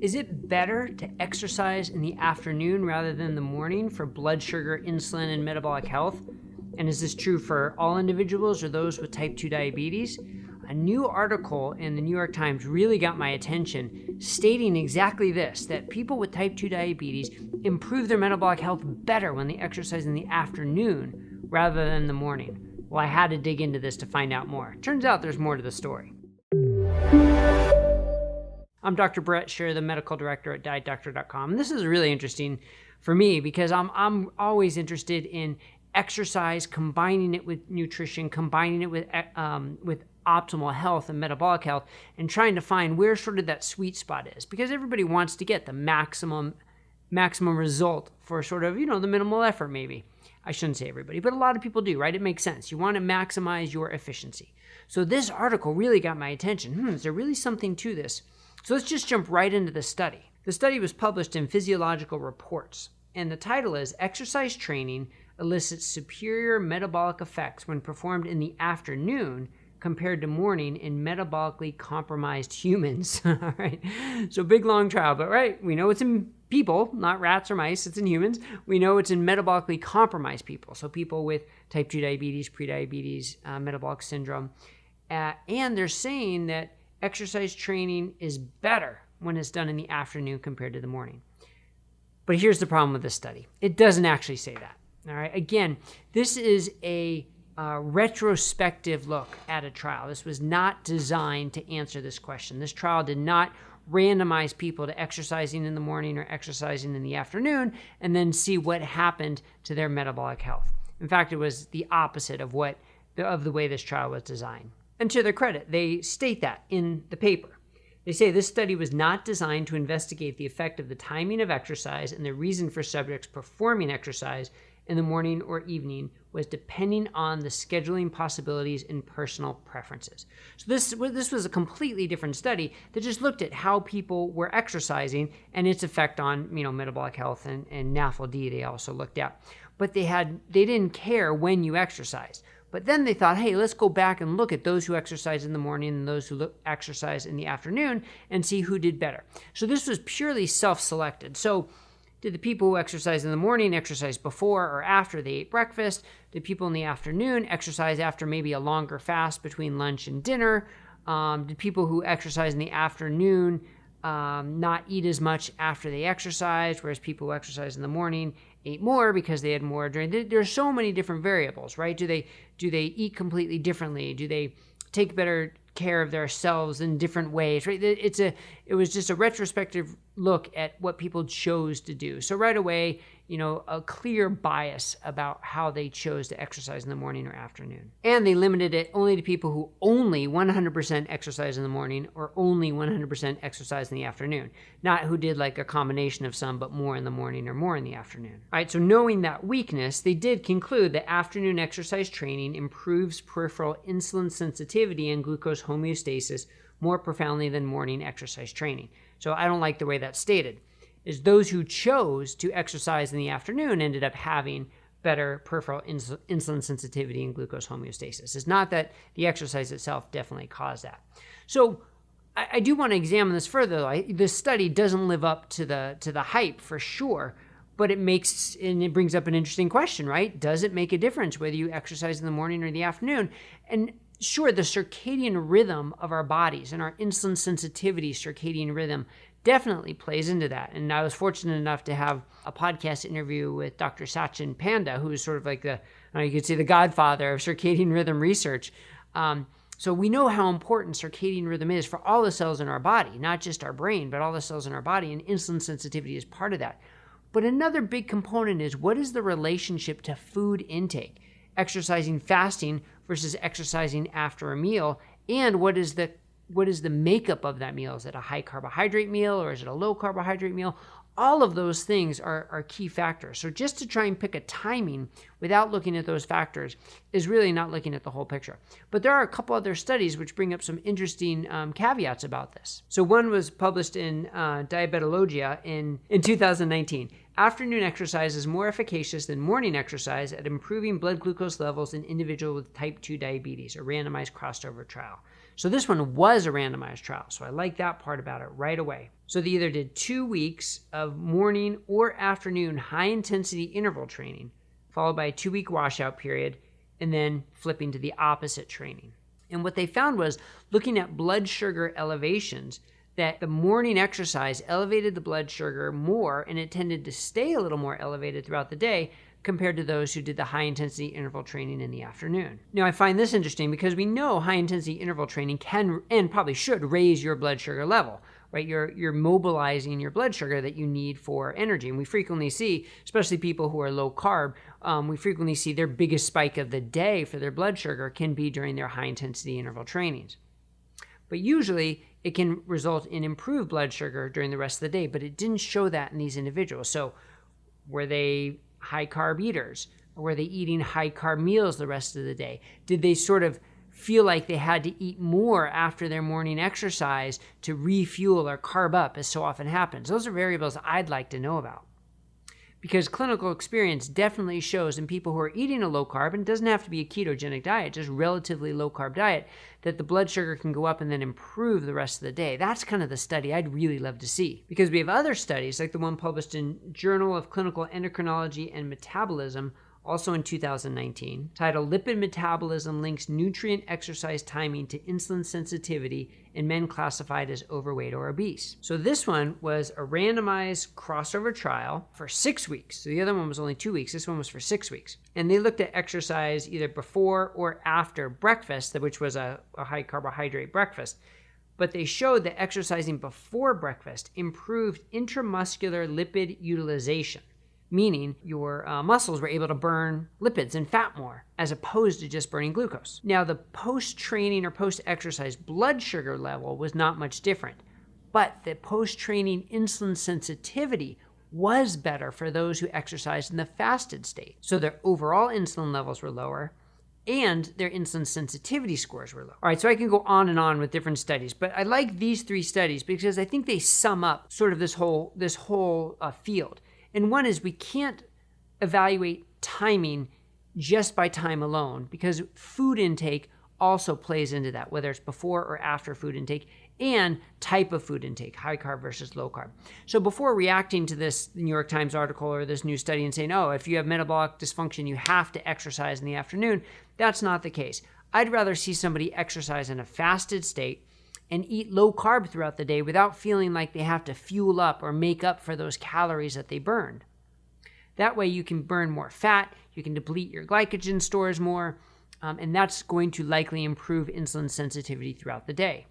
Is it better to exercise in the afternoon rather than the morning for blood sugar, insulin, and metabolic health? And is this true for all individuals or those with type 2 diabetes? A new article in the New York Times really got my attention, stating exactly this, that people with type 2 diabetes improve their metabolic health better when they exercise in the afternoon rather than the morning. Well, I had to dig into this to find out more. Turns out there's more to the story. I'm Dr. Brett Scher, the medical director at DietDoctor.com. This is really interesting for me because I'm always interested in exercise, combining it with nutrition, combining it with optimal health and metabolic health, and trying to find where sort of that sweet spot is. Because everybody wants to get the maximum result for sort of, the minimal effort maybe. I shouldn't say everybody, but a lot of people do, right? It makes sense. You want to maximize your efficiency. So this article really got my attention. Is there really something to this? So let's just jump right into the study. The study was published in Physiological Reports, and the title is Exercise Training Elicits Superior Metabolic Effects When Performed in the Afternoon Compared to Morning in Metabolically Compromised Humans. All right, so big long trial, but right, we know it's in people, not rats or mice, it's in humans. We know it's in metabolically compromised people, so people with type 2 diabetes, prediabetes, metabolic syndrome, and they're saying that exercise training is better when it's done in the afternoon compared to the morning. But here's the problem with this study. It doesn't actually say that. All right. Again, this is a retrospective look at a trial. This was not designed to answer this question. This trial did not randomize people to exercising in the morning or exercising in the afternoon and then see what happened to their metabolic health. In fact, it was the opposite of the way this trial was designed. And to their credit, they state that in the paper. They say this study was not designed to investigate the effect of the timing of exercise, and the reason for subjects performing exercise in the morning or evening was depending on the scheduling possibilities and personal preferences. So this was a completely different study that just looked at how people were exercising and its effect on metabolic health and NAFLD they also looked at. But they didn't care when you exercised. But then they thought, hey, let's go back and look at those who exercise in the morning and those who exercise in the afternoon and see who did better. So this was purely self-selected. So did the people who exercise in the morning exercise before or after they ate breakfast? Did people in the afternoon exercise after maybe a longer fast between lunch and dinner? Did people who exercise in the afternoon not eat as much after they exercised, whereas people who exercise in the morning ate more because they had more during? There's so many different variables, right? Do they eat completely differently? Do they take better care of themselves in different ways, right? It was just a retrospective look at what people chose to do. So right away, a clear bias about how they chose to exercise in the morning or afternoon. And they limited it only to people who only 100% exercise in the morning or only 100% exercise in the afternoon, not who did like a combination of some, but more in the morning or more in the afternoon. All right, so knowing that weakness, they did conclude that afternoon exercise training improves peripheral insulin sensitivity and glucose homeostasis more profoundly than morning exercise training. So I don't like the way that's stated. Is those who chose to exercise in the afternoon ended up having better peripheral insulin sensitivity and glucose homeostasis. It's not that the exercise itself definitely caused that. So I do want to examine this further, though. This study doesn't live up to the hype for sure, but it brings up an interesting question, right? Does it make a difference whether you exercise in the morning or the afternoon? And sure, the circadian rhythm of our bodies and our insulin sensitivity circadian rhythm definitely plays into that. And I was fortunate enough to have a podcast interview with Dr. Sachin Panda, who is sort of like you could say the godfather of circadian rhythm research. So we know how important circadian rhythm is for all the cells in our body, not just our brain, but all the cells in our body, and insulin sensitivity is part of that. But another big component is, what is the relationship to food intake? Exercising fasting versus exercising after a meal, and what is the makeup of that meal? Is it a high carbohydrate meal or is it a low carbohydrate meal? All of those things are key factors. So just to try and pick a timing without looking at those factors is really not looking at the whole picture. But there are a couple other studies which bring up some interesting caveats about this. So one was published in Diabetologia in 2019. Afternoon exercise is more efficacious than morning exercise at improving blood glucose levels in individuals with type 2 diabetes, a randomized crossover trial. So this one was a randomized trial. So I like that part about it right away. So they either did 2 weeks of morning or afternoon high intensity interval training, followed by a 2-week washout period, and then flipping to the opposite training. And what they found was, looking at blood sugar elevations, that the morning exercise elevated the blood sugar more, and it tended to stay a little more elevated throughout the day compared to those who did the high intensity interval training in the afternoon. Now, I find this interesting because we know high intensity interval training can and probably should raise your blood sugar level, right? You're mobilizing your blood sugar that you need for energy. And we frequently see, especially people who are low carb, we frequently see their biggest spike of the day for their blood sugar can be during their high intensity interval trainings. But usually it can result in improved blood sugar during the rest of the day, but it didn't show that in these individuals. So were they high carb eaters? Or were they eating high carb meals the rest of the day? Did they sort of feel like they had to eat more after their morning exercise to refuel or carb up, as so often happens? Those are variables I'd like to know about. Because clinical experience definitely shows in people who are eating a low carb, and it doesn't have to be a ketogenic diet, just relatively low carb diet, that the blood sugar can go up and then improve the rest of the day. That's kind of the study I'd really love to see. Because we have other studies, like the one published in Journal of Clinical Endocrinology and Metabolism, also in 2019, titled Lipid Metabolism Links Nutrient Exercise Timing to Insulin Sensitivity in Men Classified as Overweight or Obese. So this one was a randomized crossover trial for 6 weeks. So the other one was only 2 weeks. This one was for 6 weeks. And they looked at exercise either before or after breakfast, which was a high carbohydrate breakfast. But they showed that exercising before breakfast improved intramuscular lipid utilization, meaning your muscles were able to burn lipids and fat more, as opposed to just burning glucose. Now, the post-training or post-exercise blood sugar level was not much different, but the post-training insulin sensitivity was better for those who exercised in the fasted state. So their overall insulin levels were lower, and their insulin sensitivity scores were low. All right, so I can go on and on with different studies, but I like these 3 studies because I think they sum up sort of this whole field. And one is, we can't evaluate timing just by time alone, because food intake also plays into that, whether it's before or after food intake, and type of food intake, high carb versus low carb. So before reacting to this New York Times article or this new study and saying, oh, if you have metabolic dysfunction, you have to exercise in the afternoon, that's not the case. I'd rather see somebody exercise in a fasted state and eat low carb throughout the day without feeling like they have to fuel up or make up for those calories that they burned. That way you can burn more fat, you can deplete your glycogen stores more, and that's going to likely improve insulin sensitivity throughout the day.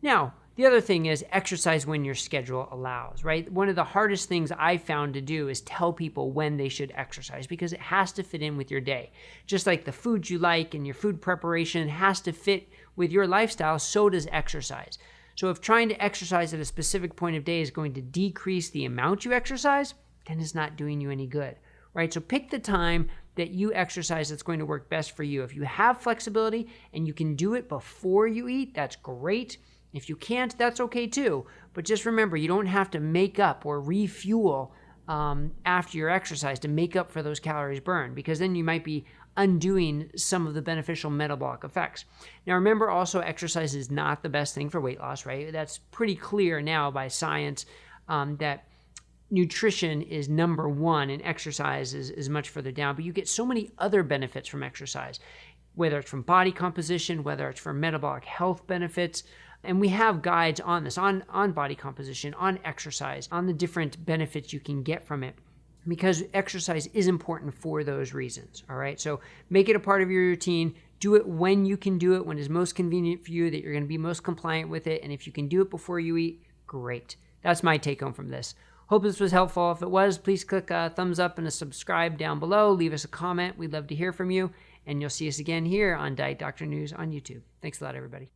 Now, the other thing is exercise when your schedule allows, right? One of the hardest things I've found to do is tell people when they should exercise, because it has to fit in with your day. Just like the foods you like and your food preparation has to fit with your lifestyle, so does exercise. So if trying to exercise at a specific point of day is going to decrease the amount you exercise, then it's not doing you any good, right? So pick the time that you exercise that's going to work best for you. If you have flexibility and you can do it before you eat, that's great. If you can't, that's okay too. But just remember, you don't have to make up or refuel after your exercise to make up for those calories burned, because then you might be undoing some of the beneficial metabolic effects. Now, remember also, exercise is not the best thing for weight loss, right? That's pretty clear now by science, that nutrition is number one and exercise is much further down. But you get so many other benefits from exercise, whether it's from body composition, whether it's from metabolic health benefits. And we have guides on this, on body composition, on exercise, on the different benefits you can get from it, because exercise is important for those reasons, all right? So make it a part of your routine. Do it when you can do it, when it's most convenient for you, that you're going to be most compliant with it. And if you can do it before you eat, great. That's my take home from this. Hope this was helpful. If it was, please click a thumbs up and a subscribe down below. Leave us a comment. We'd love to hear from you. And you'll see us again here on Diet Doctor News on YouTube. Thanks a lot, everybody.